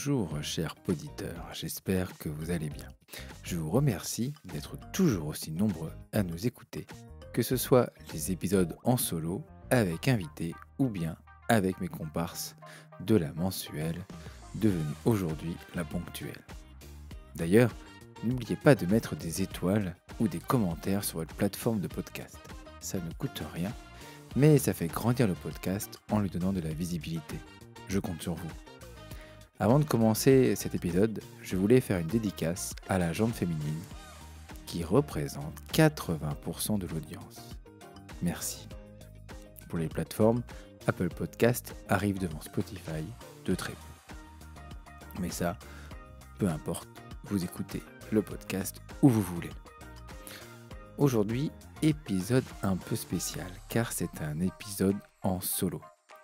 Bonjour, cher poditeur, j'espère que vous allez bien. Je vous remercie d'être toujours aussi nombreux à nous écouter, que ce soit les épisodes en solo, avec invités ou bien avec mes comparses de la mensuelle, devenue aujourd'hui la ponctuelle. D'ailleurs, n'oubliez pas de mettre des étoiles ou des commentaires sur votre plateforme de podcast. Ça ne coûte rien, mais ça fait grandir le podcast en lui donnant de la visibilité. Je compte sur vous. Avant de commencer cet épisode, je voulais faire une dédicace à la jante féminine qui représente 80% de l'audience. Merci. Pour les plateformes, Apple Podcast arrive devant Spotify de très peu. Mais ça, peu importe, vous écoutez le podcast où vous voulez. Aujourd'hui, épisode un peu spécial car c'est un épisode en solo.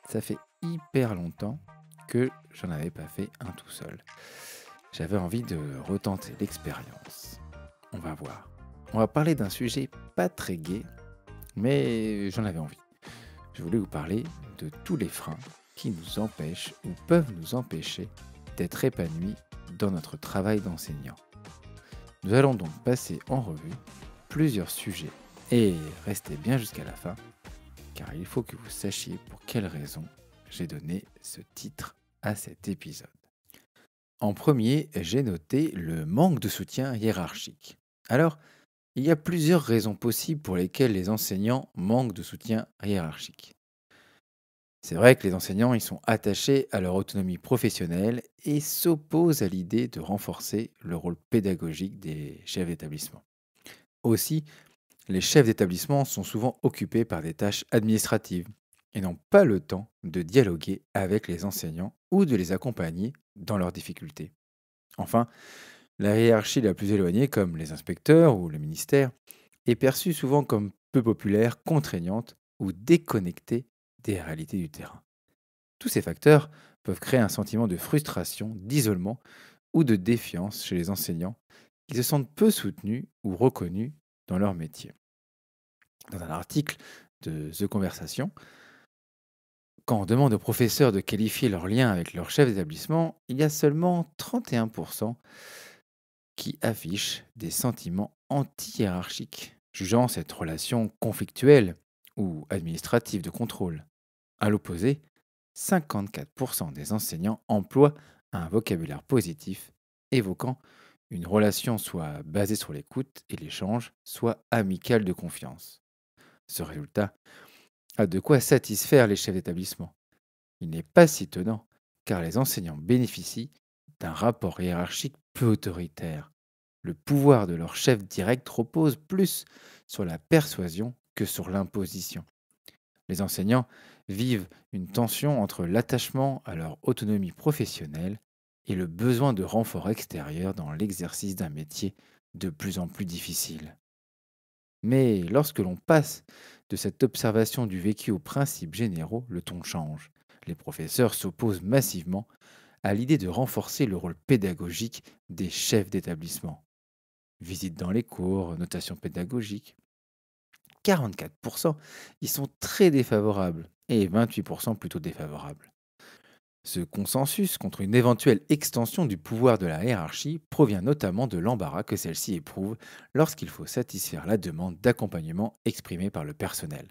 Ça fait hyper longtemps que j'en avais pas fait un tout seul. J'avais envie de retenter l'expérience. On va voir. On va parler d'un sujet pas très gai, mais j'en avais envie. Je voulais vous parler de tous les freins qui nous empêchent ou peuvent nous empêcher d'être épanouis dans notre travail d'enseignant. Nous allons donc passer en revue plusieurs sujets et restez bien jusqu'à la fin, car il faut que vous sachiez pour quelles raisons j'ai donné ce titre à cet épisode. En premier, j'ai noté le manque de soutien hiérarchique. Alors, il y a plusieurs raisons possibles pour lesquelles les enseignants manquent de soutien hiérarchique. C'est vrai que les enseignants ils sont attachés à leur autonomie professionnelle et s'opposent à l'idée de renforcer le rôle pédagogique des chefs d'établissement. Aussi, les chefs d'établissement sont souvent occupés par des tâches administratives et n'ont pas le temps de dialoguer avec les enseignants ou de les accompagner dans leurs difficultés. Enfin, la hiérarchie la plus éloignée, comme les inspecteurs ou le ministère, est perçue souvent comme peu populaire, contraignante ou déconnectée des réalités du terrain. Tous ces facteurs peuvent créer un sentiment de frustration, d'isolement ou de défiance chez les enseignants qui se sentent peu soutenus ou reconnus dans leur métier. Dans un article de The Conversation, quand on demande aux professeurs de qualifier leur lien avec leur chef d'établissement, il y a seulement 31% qui affichent des sentiments anti-hiérarchiques, jugeant cette relation conflictuelle ou administrative de contrôle. À l'opposé, 54% des enseignants emploient un vocabulaire positif, évoquant une relation soit basée sur l'écoute et l'échange, soit amicale de confiance. Ce résultat a de quoi satisfaire les chefs d'établissement. Il n'est pas si étonnant, car les enseignants bénéficient d'un rapport hiérarchique peu autoritaire. Le pouvoir de leur chef direct repose plus sur la persuasion que sur l'imposition. Les enseignants vivent une tension entre l'attachement à leur autonomie professionnelle et le besoin de renfort extérieur dans l'exercice d'un métier de plus en plus difficile. Mais lorsque l'on passe de cette observation du vécu aux principes généraux, le ton change. Les professeurs s'opposent massivement à l'idée de renforcer le rôle pédagogique des chefs d'établissement. Visite dans les cours, notation pédagogique. 44% y sont très défavorables et 28% plutôt défavorables. Ce consensus contre une éventuelle extension du pouvoir de la hiérarchie provient notamment de l'embarras que celle-ci éprouve lorsqu'il faut satisfaire la demande d'accompagnement exprimée par le personnel.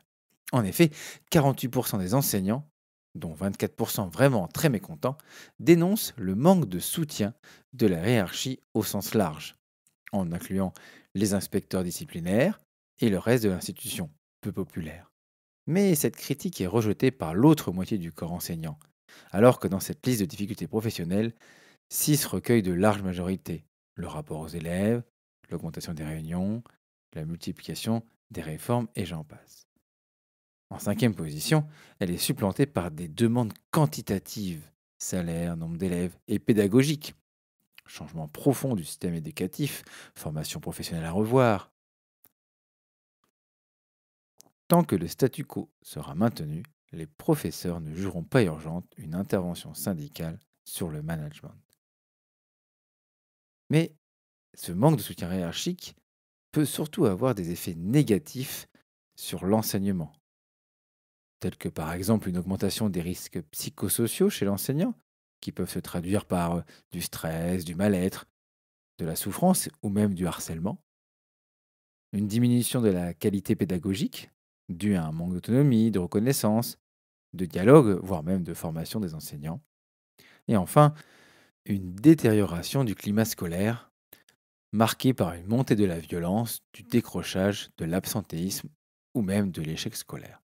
En effet, 48% des enseignants, dont 24% vraiment très mécontents, dénoncent le manque de soutien de la hiérarchie au sens large, en incluant les inspecteurs disciplinaires et le reste de l'institution, peu populaire. Mais cette critique est rejetée par l'autre moitié du corps enseignant, alors que dans cette liste de difficultés professionnelles, 6 recueillent de larges majorités: le rapport aux élèves, l'augmentation des réunions, la multiplication des réformes et j'en passe. En cinquième position, elle est supplantée par des demandes quantitatives: salaire, nombre d'élèves et pédagogique, changement profond du système éducatif, formation professionnelle à revoir. Tant que le statu quo sera maintenu, les professeurs ne jugeront pas urgente une intervention syndicale sur le management. Mais ce manque de soutien hiérarchique peut surtout avoir des effets négatifs sur l'enseignement, tels que par exemple une augmentation des risques psychosociaux chez l'enseignant, qui peuvent se traduire par du stress, du mal-être, de la souffrance ou même du harcèlement, une diminution de la qualité pédagogique due à un manque d'autonomie, de reconnaissance, de dialogue, voire même de formation des enseignants, et enfin une détérioration du climat scolaire marquée par une montée de la violence, du décrochage, de l'absentéisme ou même de l'échec scolaire.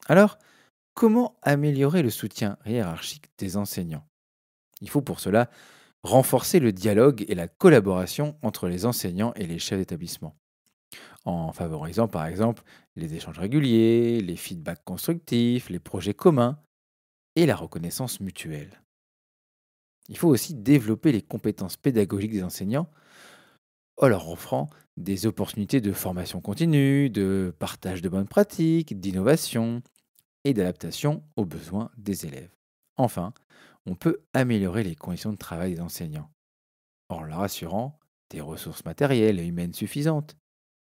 Alors, comment améliorer le soutien hiérarchique des enseignants? Il faut pour cela renforcer le dialogue et la collaboration entre les enseignants et les chefs d'établissement, en favorisant par exemple les échanges réguliers, les feedbacks constructifs, les projets communs et la reconnaissance mutuelle. Il faut aussi développer les compétences pédagogiques des enseignants en leur offrant des opportunités de formation continue, de partage de bonnes pratiques, d'innovation et d'adaptation aux besoins des élèves. Enfin, on peut améliorer les conditions de travail des enseignants en leur assurant des ressources matérielles et humaines suffisantes,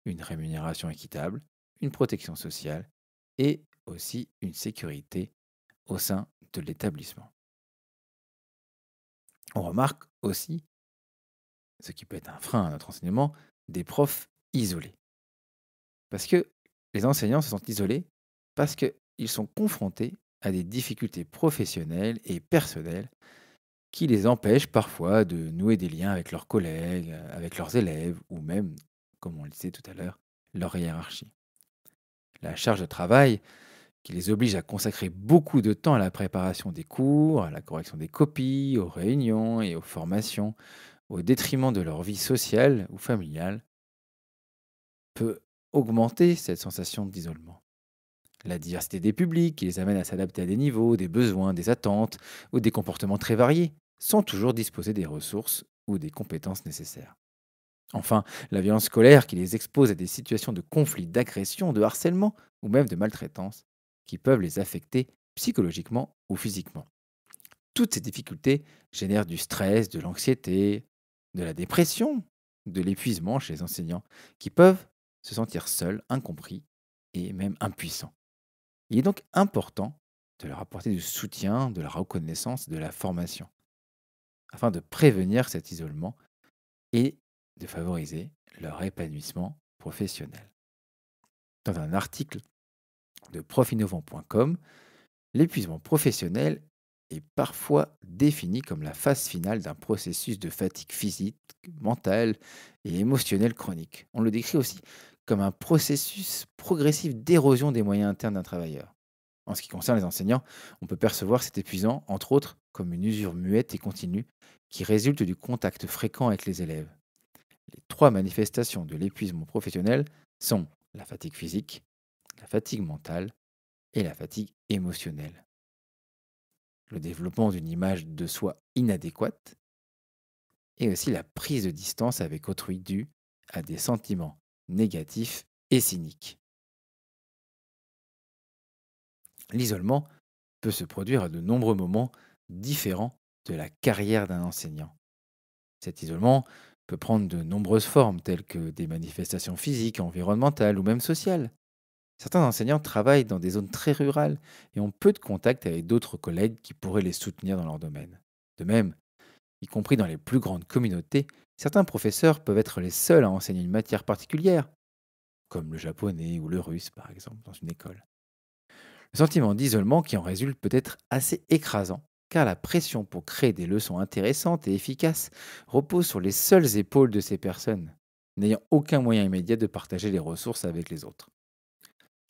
une rémunération équitable, une protection sociale et aussi une sécurité au sein de l'établissement. On remarque aussi, ce qui peut être un frein à notre enseignement, des profs isolés. Parce que les enseignants se sentent isolés parce qu'ils sont confrontés à des difficultés professionnelles et personnelles qui les empêchent parfois de nouer des liens avec leurs collègues, avec leurs élèves ou même, comme on le disait tout à l'heure, leur hiérarchie. La charge de travail qui les oblige à consacrer beaucoup de temps à la préparation des cours, à la correction des copies, aux réunions et aux formations, au détriment de leur vie sociale ou familiale, peut augmenter cette sensation d'isolement. La diversité des publics qui les amène à s'adapter à des niveaux, des besoins, des attentes ou des comportements très variés, sans toujours disposer des ressources ou des compétences nécessaires. Enfin, la violence scolaire qui les expose à des situations de conflit, d'agression, de harcèlement ou même de maltraitance qui peuvent les affecter psychologiquement ou physiquement. Toutes ces difficultés génèrent du stress, de l'anxiété, de la dépression, de l'épuisement chez les enseignants qui peuvent se sentir seuls, incompris et même impuissants. Il est donc important de leur apporter du soutien, de la reconnaissance, de la formation, afin de prévenir cet isolement et de favoriser leur épanouissement professionnel. Dans un article de profinnovant.com, l'épuisement professionnel est parfois défini comme la phase finale d'un processus de fatigue physique, mentale et émotionnelle chronique. On le décrit aussi comme un processus progressif d'érosion des moyens internes d'un travailleur. En ce qui concerne les enseignants, on peut percevoir cet épuisant, entre autres, comme une usure muette et continue qui résulte du contact fréquent avec les élèves. Les trois manifestations de l'épuisement professionnel sont la fatigue physique, la fatigue mentale et la fatigue émotionnelle. Le développement d'une image de soi inadéquate et aussi la prise de distance avec autrui due à des sentiments négatifs et cyniques. L'isolement peut se produire à de nombreux moments différents de la carrière d'un enseignant. Cet isolement peut prendre de nombreuses formes, telles que des manifestations physiques, environnementales ou même sociales. Certains enseignants travaillent dans des zones très rurales et ont peu de contact avec d'autres collègues qui pourraient les soutenir dans leur domaine. De même, y compris dans les plus grandes communautés, certains professeurs peuvent être les seuls à enseigner une matière particulière, comme le japonais ou le russe par exemple dans une école. Le sentiment d'isolement qui en résulte peut être assez écrasant, car la pression pour créer des leçons intéressantes et efficaces repose sur les seules épaules de ces personnes, n'ayant aucun moyen immédiat de partager les ressources avec les autres.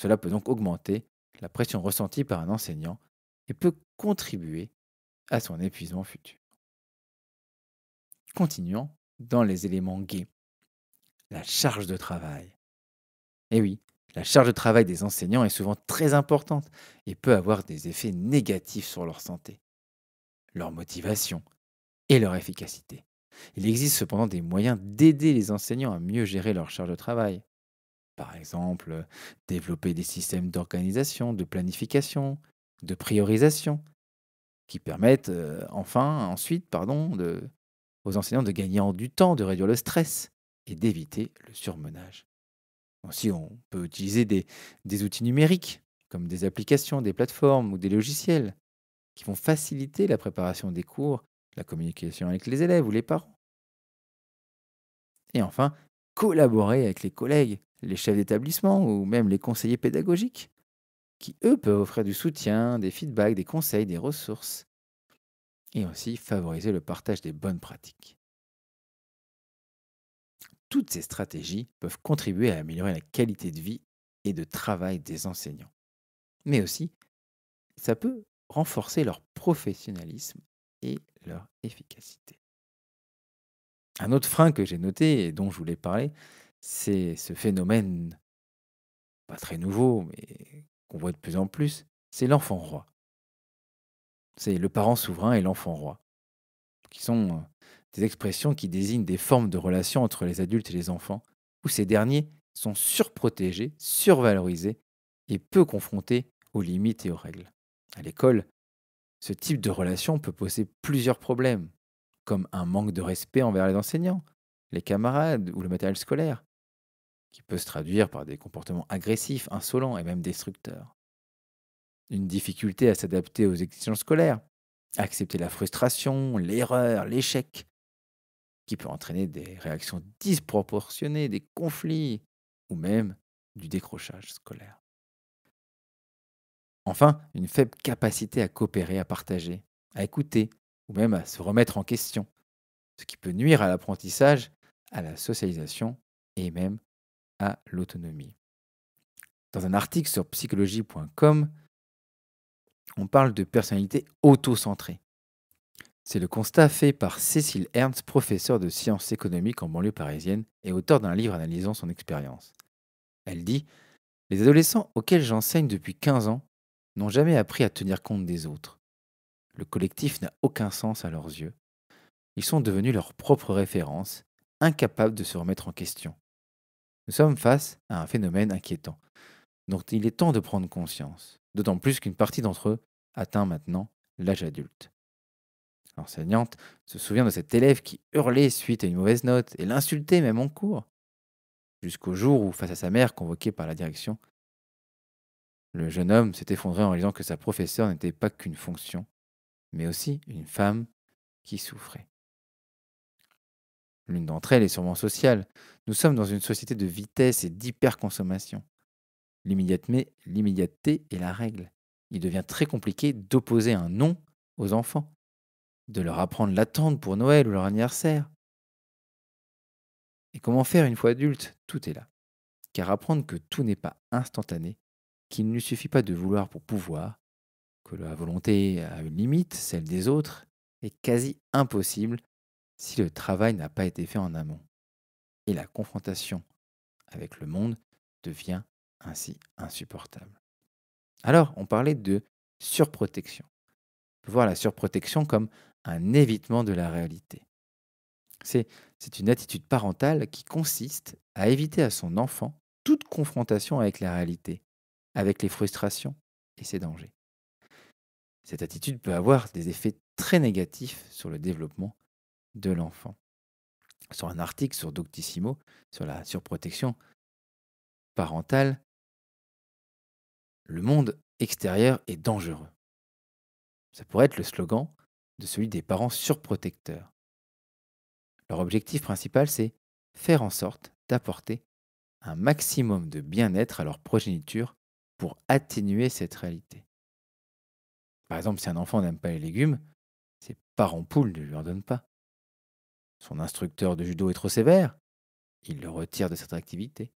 Cela peut donc augmenter la pression ressentie par un enseignant et peut contribuer à son épuisement futur. Continuons dans les éléments gains, la charge de travail. Eh oui, la charge de travail des enseignants est souvent très importante et peut avoir des effets négatifs sur leur santé, leur motivation et leur efficacité. Il existe cependant des moyens d'aider les enseignants à mieux gérer leur charge de travail. Par exemple, développer des systèmes d'organisation, de planification, de priorisation, qui permettent aux enseignants de gagner en du temps, de réduire le stress et d'éviter le surmenage. Aussi, on peut utiliser des outils numériques, comme des applications, des plateformes ou des logiciels, qui vont faciliter la préparation des cours, la communication avec les élèves ou les parents. Et enfin, collaborer avec les collègues, les chefs d'établissement ou même les conseillers pédagogiques, qui eux peuvent offrir du soutien, des feedbacks, des conseils, des ressources. Et aussi favoriser le partage des bonnes pratiques. Toutes ces stratégies peuvent contribuer à améliorer la qualité de vie et de travail des enseignants. Mais aussi, ça peut renforcer leur professionnalisme et leur efficacité. Un autre frein que j'ai noté et dont je voulais parler, c'est ce phénomène, pas très nouveau, mais qu'on voit de plus en plus, c'est l'enfant roi. C'est le parent souverain et l'enfant roi, qui sont des expressions qui désignent des formes de relations entre les adultes et les enfants, où ces derniers sont surprotégés, survalorisés et peu confrontés aux limites et aux règles. À l'école, ce type de relation peut poser plusieurs problèmes, comme un manque de respect envers les enseignants, les camarades ou le matériel scolaire, qui peut se traduire par des comportements agressifs, insolents et même destructeurs. Une difficulté à s'adapter aux exigences scolaires, à accepter la frustration, l'erreur, l'échec, qui peut entraîner des réactions disproportionnées, des conflits ou même du décrochage scolaire. Enfin, une faible capacité à coopérer, à partager, à écouter ou même à se remettre en question, ce qui peut nuire à l'apprentissage, à la socialisation et même à l'autonomie. Dans un article sur psychologie.com, on parle de personnalité auto-centrée. C'est le constat fait par Cécile Ernst, professeure de sciences économiques en banlieue parisienne et auteure d'un livre analysant son expérience. Elle dit: les adolescents auxquels j'enseigne depuis 15 ans n'ont jamais appris à tenir compte des autres. Le collectif n'a aucun sens à leurs yeux. Ils sont devenus leurs propres références, incapables de se remettre en question. Nous sommes face à un phénomène inquiétant, dont il est temps de prendre conscience, d'autant plus qu'une partie d'entre eux atteint maintenant l'âge adulte. L'enseignante se souvient de cet élève qui hurlait suite à une mauvaise note et l'insultait même en cours, jusqu'au jour où, face à sa mère convoquée par la direction, le jeune homme s'est effondré en réalisant que sa professeure n'était pas qu'une fonction, mais aussi une femme qui souffrait. L'une d'entre elles est sûrement sociale. Nous sommes dans une société de vitesse et d'hyperconsommation. L'immédiateté est la règle. Il devient très compliqué d'opposer un non aux enfants, de leur apprendre l'attente pour Noël ou leur anniversaire. Et comment faire une fois adulte? Tout est là. Car apprendre que tout n'est pas instantané, qu'il ne suffit pas de vouloir pour pouvoir, que la volonté a une limite, celle des autres, est quasi impossible si le travail n'a pas été fait en amont. Et la confrontation avec le monde devient ainsi insupportable. Alors, on parlait de surprotection. On peut voir la surprotection comme un évitement de la réalité. C'est, c'est une attitude parentale qui consiste à éviter à son enfant toute confrontation avec la réalité, avec les frustrations et ses dangers. Cette attitude peut avoir des effets très négatifs sur le développement de l'enfant. Sur un article sur Doctissimo, sur la surprotection parentale, le monde extérieur est dangereux. Ça pourrait être le slogan de celui des parents surprotecteurs. Leur objectif principal, c'est faire en sorte d'apporter un maximum de bien-être à leur progéniture pour atténuer cette réalité. Par exemple, si un enfant n'aime pas les légumes, ses parents poules ne lui en donnent pas. Son instructeur de judo est trop sévère, il le retire de cette activité.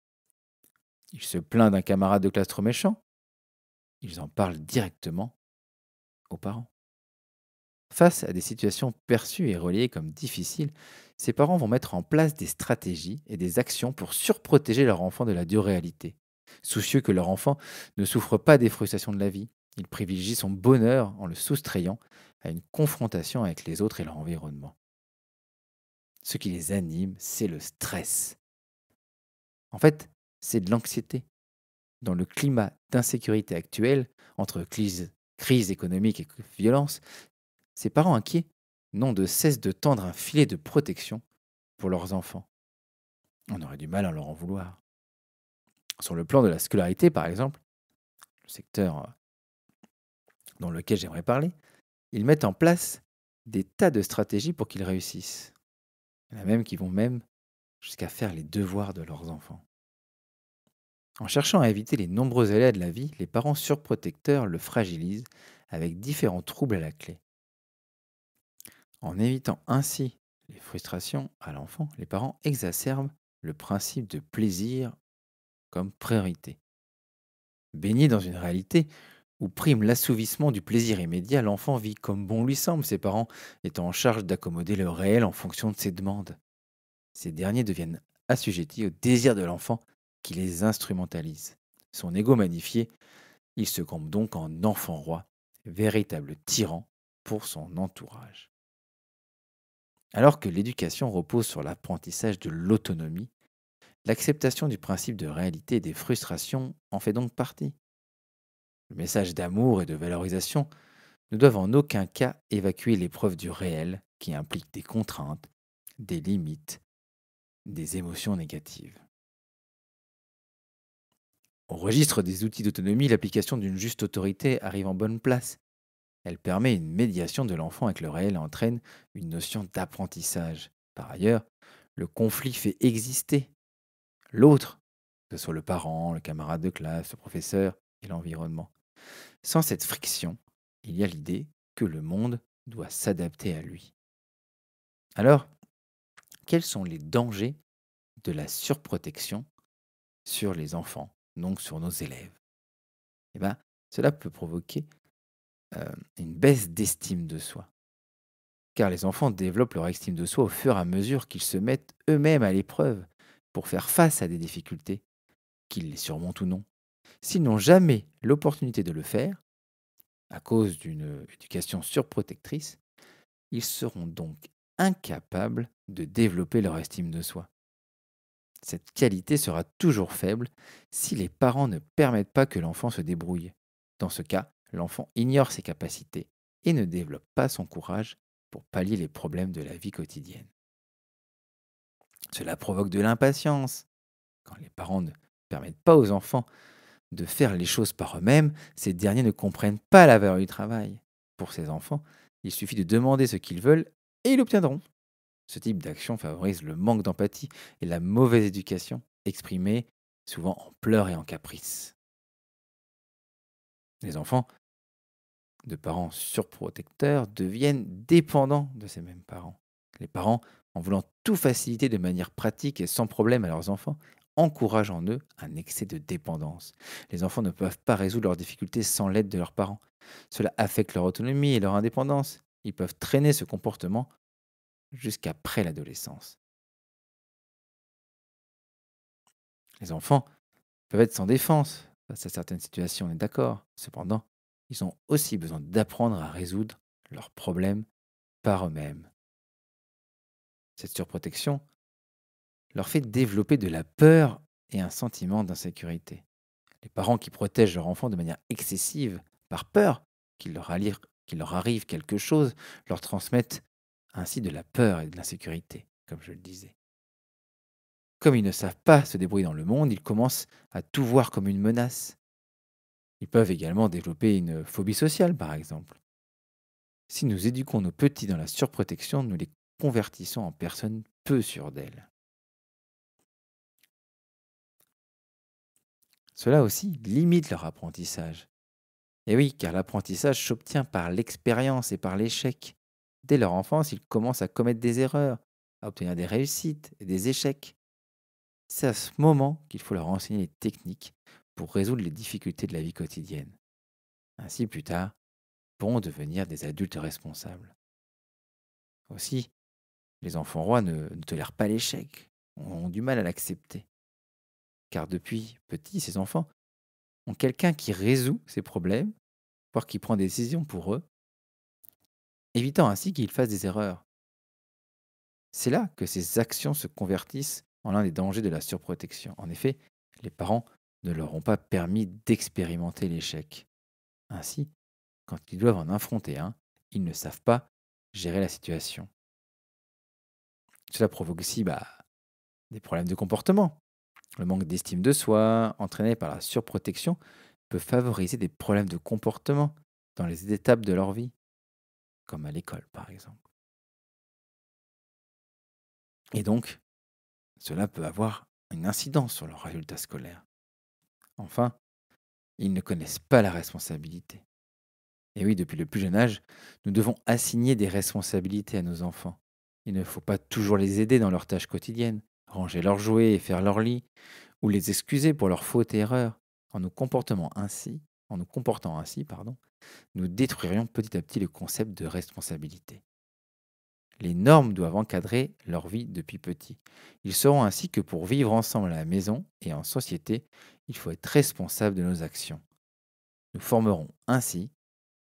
Il se plaint d'un camarade de classe trop méchant, ils en parlent directement aux parents. Face à des situations perçues et reliées comme difficiles, ces parents vont mettre en place des stratégies et des actions pour surprotéger leur enfant de la dure réalité. Soucieux que leur enfant ne souffre pas des frustrations de la vie, ils privilégient son bonheur en le soustrayant à une confrontation avec les autres et leur environnement. Ce qui les anime, c'est le stress. En fait, c'est de l'anxiété. Dans le climat d'insécurité actuel, entre crise économique et violence, ces parents inquiets n'ont de cesse de tendre un filet de protection pour leurs enfants. On aurait du mal à leur en vouloir. Sur le plan de la scolarité, par exemple, le secteur dans lequel j'aimerais parler, Ils mettent en place des tas de stratégies pour qu'ils réussissent. Il y en a même qui vont même jusqu'à faire les devoirs de leurs enfants. En cherchant à éviter les nombreux aléas de la vie, les parents surprotecteurs le fragilisent avec différents troubles à la clé. En évitant ainsi les frustrations à l'enfant, les parents exacerbent le principe de plaisir comme priorité. Baigné dans une réalité où prime l'assouvissement du plaisir immédiat, l'enfant vit comme bon lui semble, ses parents étant en charge d'accommoder le réel en fonction de ses demandes. Ces derniers deviennent assujettis au désir de l'enfant qui les instrumentalise. Son ego magnifié, il se campe donc en enfant roi, véritable tyran pour son entourage. Alors que l'éducation repose sur l'apprentissage de l'autonomie, l'acceptation du principe de réalité et des frustrations en fait donc partie. Le message d'amour et de valorisation ne doivent en aucun cas évacuer l'épreuve du réel qui implique des contraintes, des limites, des émotions négatives. Au registre des outils d'autonomie, l'application d'une juste autorité arrive en bonne place. Elle permet une médiation de l'enfant avec le réel et entraîne une notion d'apprentissage. Par ailleurs, le conflit fait exister l'autre, que ce soit le parent, le camarade de classe, le professeur et l'environnement. Sans cette friction, il y a l'idée que le monde doit s'adapter à lui. Alors, quels sont les dangers de la surprotection sur les enfants, donc sur nos élèves? Eh ben, cela peut provoquer une baisse d'estime de soi. Car les enfants développent leur estime de soi au fur et à mesure qu'ils se mettent eux-mêmes à l'épreuve pour faire face à des difficultés, qu'ils les surmontent ou non. S'ils n'ont jamais l'opportunité de le faire, à cause d'une éducation surprotectrice, ils seront donc incapables de développer leur estime de soi. Cette qualité sera toujours faible si les parents ne permettent pas que l'enfant se débrouille. Dans ce cas, l'enfant ignore ses capacités et ne développe pas son courage pour pallier les problèmes de la vie quotidienne. Cela provoque de l'impatience. Quand les parents ne permettent pas aux enfants de faire les choses par eux-mêmes, ces derniers ne comprennent pas la valeur du travail. Pour ces enfants, il suffit de demander ce qu'ils veulent et ils l'obtiendront. Ce type d'action favorise le manque d'empathie et la mauvaise éducation, exprimée souvent en pleurs et en caprices. Les enfants de parents surprotecteurs deviennent dépendants de ces mêmes parents. Les parents, en voulant tout faciliter de manière pratique et sans problème à leurs enfants, encouragent en eux un excès de dépendance. Les enfants ne peuvent pas résoudre leurs difficultés sans l'aide de leurs parents. Cela affecte leur autonomie et leur indépendance. Ils peuvent traîner ce comportement jusqu'après l'adolescence. Les enfants peuvent être sans défense face à certaines situations, on est d'accord. Cependant, ils ont aussi besoin d'apprendre à résoudre leurs problèmes par eux-mêmes. Cette surprotection leur fait développer de la peur et un sentiment d'insécurité. Les parents qui protègent leur enfant de manière excessive, par peur qu'il leur arrive quelque chose, leur transmettent ainsi de la peur et de l'insécurité, comme je le disais. Comme ils ne savent pas se débrouiller dans le monde, ils commencent à tout voir comme une menace. Ils peuvent également développer une phobie sociale, par exemple. Si nous éduquons nos petits dans la surprotection, nous les convertissons en personnes peu sûres d'elles. Cela aussi limite leur apprentissage. Et oui, car l'apprentissage s'obtient par l'expérience et par l'échec. Dès leur enfance, ils commencent à commettre des erreurs, à obtenir des réussites et des échecs. C'est à ce moment qu'il faut leur enseigner les techniques pour résoudre les difficultés de la vie quotidienne. Ainsi, plus tard, ils pourront devenir des adultes responsables. Aussi, les enfants rois ne tolèrent pas l'échec, ont du mal à l'accepter. Car depuis petit, ces enfants ont quelqu'un qui résout ces problèmes, voire qui prend des décisions pour eux, évitant ainsi qu'ils fassent des erreurs. C'est là que ces actions se convertissent en l'un des dangers de la surprotection. En effet, les parents ne leur ont pas permis d'expérimenter l'échec. Ainsi, quand ils doivent en affronter un, ils ne savent pas gérer la situation. Cela provoque aussi des problèmes de comportement. Le manque d'estime de soi, entraîné par la surprotection, peut favoriser des problèmes de comportement dans les étapes de leur vie. comme à l'école par exemple. Et donc, cela peut avoir une incidence sur leurs résultats scolaires. Enfin, ils ne connaissent pas la responsabilité. Et oui, depuis le plus jeune âge, nous devons assigner des responsabilités à nos enfants. Il ne faut pas toujours les aider dans leurs tâches quotidiennes, ranger leurs jouets et faire leur lit, ou les excuser pour leurs fautes et erreurs. En nous comportant ainsi, nous détruirions petit à petit le concept de responsabilité. Les normes doivent encadrer leur vie depuis petit. Ils sauront ainsi que pour vivre ensemble à la maison et en société, il faut être responsable de nos actions. Nous formerons ainsi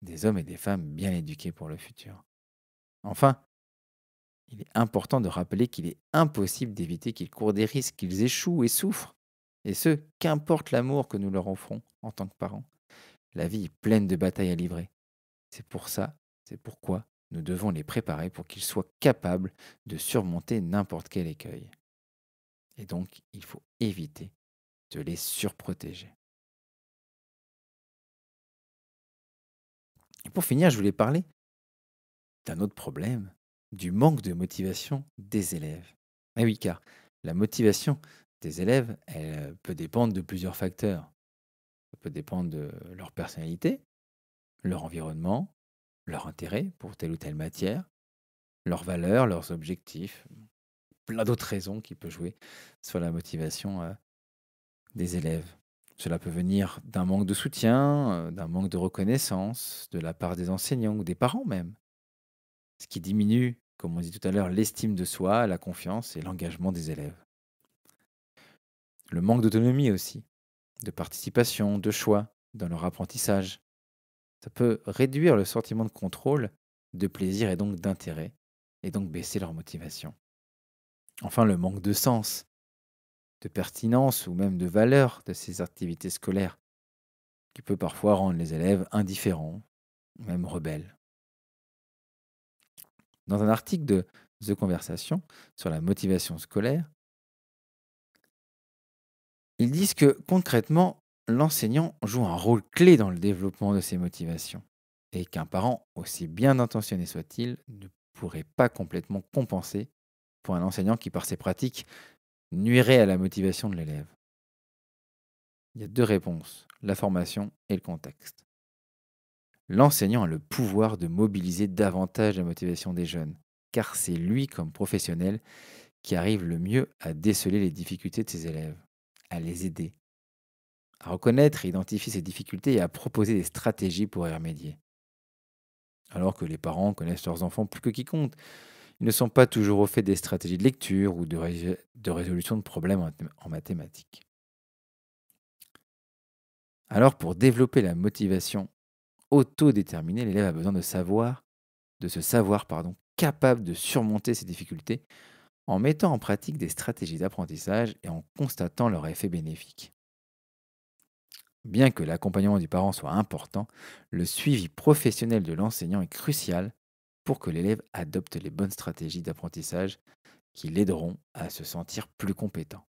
des hommes et des femmes bien éduqués pour le futur. Enfin, il est important de rappeler qu'il est impossible d'éviter qu'ils courent des risques, qu'ils échouent et souffrent. Et ce, qu'importe l'amour que nous leur offrons en tant que parents. La vie est pleine de batailles à livrer. C'est pour ça, c'est pourquoi nous devons les préparer pour qu'ils soient capables de surmonter n'importe quel écueil. Et donc, il faut éviter de les surprotéger. Et pour finir, je voulais parler d'un autre problème, du manque de motivation des élèves. Eh oui, car la motivation des élèves, elle peut dépendre de plusieurs facteurs. Ça peut dépendre de leur personnalité, leur environnement, leur intérêt pour telle ou telle matière, leurs valeurs, leurs objectifs, plein d'autres raisons qui peuvent jouer sur la motivation des élèves. Cela peut venir d'un manque de soutien, d'un manque de reconnaissance de la part des enseignants ou des parents même, ce qui diminue, comme on dit tout à l'heure, l'estime de soi, la confiance et l'engagement des élèves. Le manque d'autonomie aussi, de participation, de choix dans leur apprentissage. Ça peut réduire le sentiment de contrôle, de plaisir et donc d'intérêt, et donc baisser leur motivation. Enfin, le manque de sens, de pertinence ou même de valeur de ces activités scolaires, qui peut parfois rendre les élèves indifférents, même rebelles. Dans un article de The Conversation sur la motivation scolaire, ils disent que concrètement, l'enseignant joue un rôle clé dans le développement de ces motivations et qu'un parent, aussi bien intentionné soit-il, ne pourrait pas complètement compenser pour un enseignant qui, par ses pratiques, nuirait à la motivation de l'élève. Il y a deux réponses, la formation et le contexte. L'enseignant a le pouvoir de mobiliser davantage la motivation des jeunes, car c'est lui, comme professionnel, qui arrive le mieux à déceler les difficultés de ses élèves, à les aider, à reconnaître et identifier ces difficultés et à proposer des stratégies pour y remédier. Alors que les parents connaissent leurs enfants plus que quiconque, ils ne sont pas toujours au fait des stratégies de lecture ou de résolution de problèmes en mathématiques. Alors pour développer la motivation autodéterminée, l'élève a besoin de se savoir capable de surmonter ces difficultés en mettant en pratique des stratégies d'apprentissage et en constatant leur effet bénéfique. Bien que l'accompagnement du parent soit important, le suivi professionnel de l'enseignant est crucial pour que l'élève adopte les bonnes stratégies d'apprentissage qui l'aideront à se sentir plus compétent.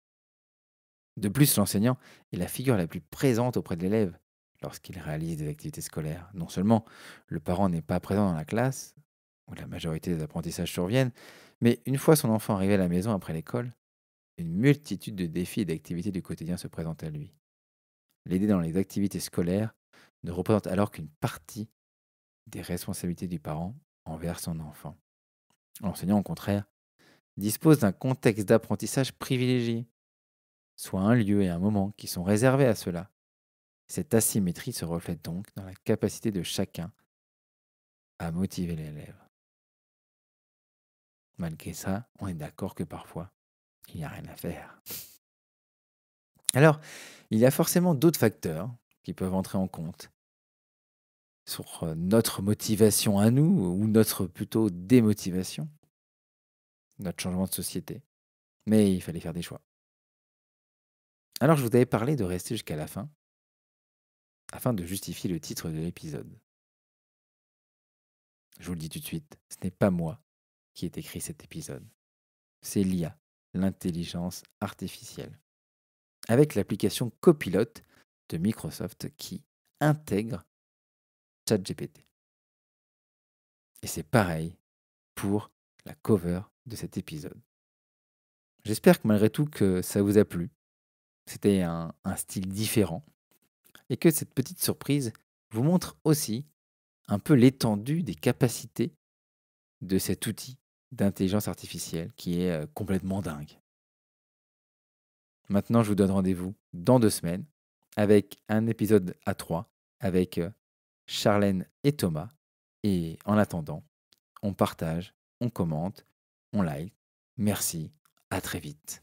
De plus, l'enseignant est la figure la plus présente auprès de l'élève lorsqu'il réalise des activités scolaires. Non seulement le parent n'est pas présent dans la classe, où la majorité des apprentissages surviennent, mais une fois son enfant arrivé à la maison après l'école, une multitude de défis et d'activités du quotidien se présentent à lui. L'aider dans les activités scolaires ne représente alors qu'une partie des responsabilités du parent envers son enfant. L'enseignant, au contraire, dispose d'un contexte d'apprentissage privilégié, soit un lieu et un moment qui sont réservés à cela. Cette asymétrie se reflète donc dans la capacité de chacun à motiver l'élève. Malgré ça, on est d'accord que parfois, il n'y a rien à faire. Alors, il y a forcément d'autres facteurs qui peuvent entrer en compte sur notre motivation à nous ou notre plutôt démotivation, notre changement de société. Mais il fallait faire des choix. Alors, je vous avais parlé de rester jusqu'à la fin afin de justifier le titre de l'épisode. Je vous le dis tout de suite, ce n'est pas moi qui ai écrit cet épisode. C'est l'IA, l'intelligence artificielle, avec l'application Copilot de Microsoft qui intègre ChatGPT. Et c'est pareil pour la cover de cet épisode. J'espère que malgré tout que ça vous a plu. C'était un style différent et que cette petite surprise vous montre aussi un peu l'étendue des capacités de cet outil d'intelligence artificielle qui est complètement dingue. Maintenant, je vous donne rendez-vous dans 2 semaines avec un épisode à 3 avec Charlène et Thomas. Et en attendant, on partage, on commente, on like. Merci, à très vite.